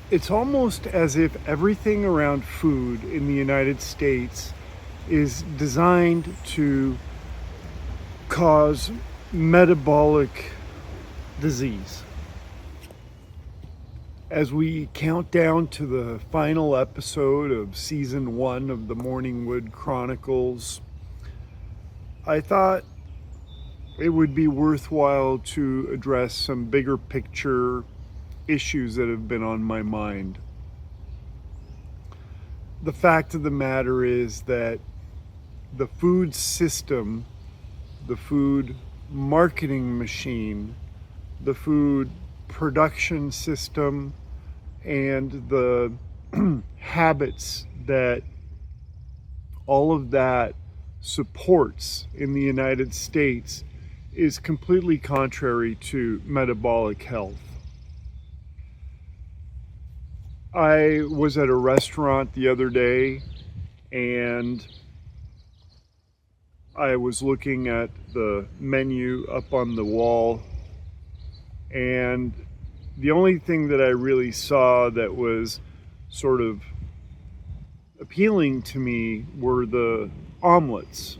It's almost as if everything around food in the United States is designed to cause metabolic disease. As we count down to the final episode of season 1 of the Morningwood Chronicles, I thought it would be worthwhile to address some bigger picture issues that have been on my mind. The fact of the matter is that the food system, the food marketing machine, the food production system, and the habits that all of that supports in the United States is completely contrary to metabolic health. I was at a restaurant the other day and I was looking at the menu up on the wall, and the only thing that I really saw that was sort of appealing to me were the omelets.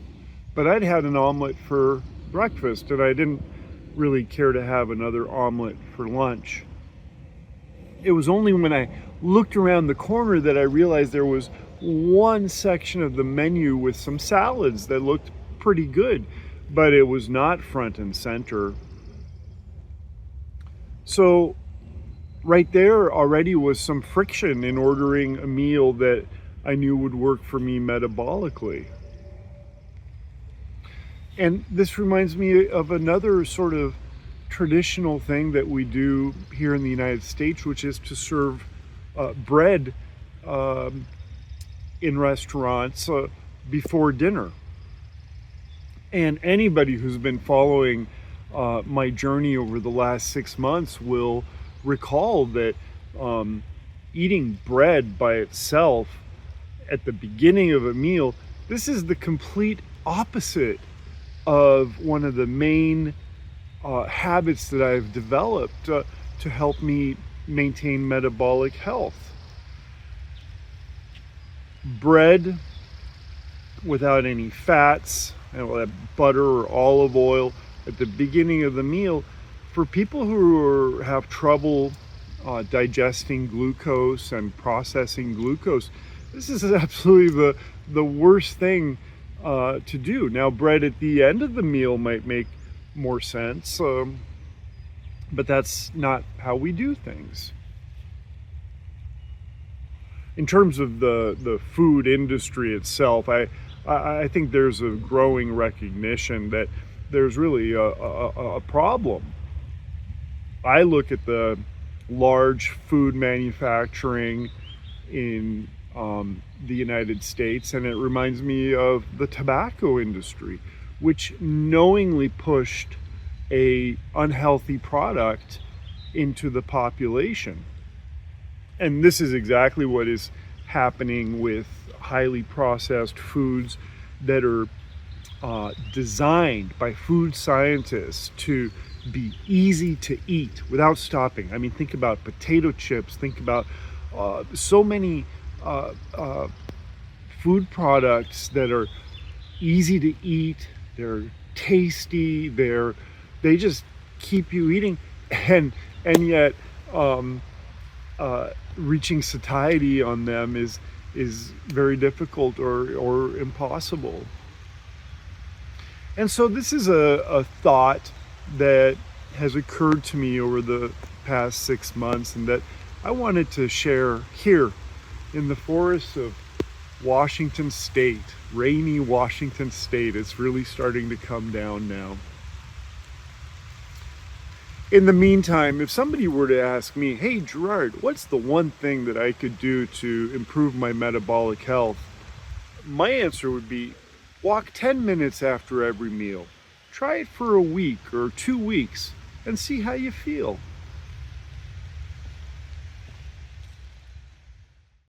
But I'd had an omelet for breakfast and I didn't really care to have another omelet for lunch. It was only when I looked around the corner that I realized there was one section of the menu with some salads that looked pretty good, but it was not front and center. So right there already was some friction in ordering a meal that I knew would work for me metabolically. And this reminds me of another sort of traditional thing that we do here in the United States, which is to serve bread in restaurants before dinner. And anybody who's been following my journey over the last 6 months will recall that eating bread by itself at the beginning of a meal, this is the complete opposite of one of the main habits that I've developed to help me maintain metabolic health. Bread without any fats, butter or olive oil at the beginning of the meal, for people who have trouble digesting glucose and processing glucose, this is absolutely the worst thing to do. Now, bread at the end of the meal might make more sense, but that's not how we do things. In terms of the food industry itself, I think there's a growing recognition that there's really a problem. I look at the large food manufacturing in the United States, and it reminds me of the tobacco industry, which knowingly pushed a unhealthy product into the population. And this is exactly what is happening with highly processed foods that are designed by food scientists to be easy to eat without stopping. I mean, think about potato chips, think about so many food products that are easy to eat, they're tasty, they just keep you eating, and yet reaching satiety on them is very difficult or impossible. And so this is a thought that has occurred to me over the past 6 months, and that I wanted to share here in the forests of Washington State, rainy Washington State. It's really starting to come down now. In the meantime, if somebody were to ask me, hey Gerard, what's the one thing that I could do to improve my metabolic health? My answer would be walk 10 minutes after every meal. Try it for a week or 2 weeks and see how you feel.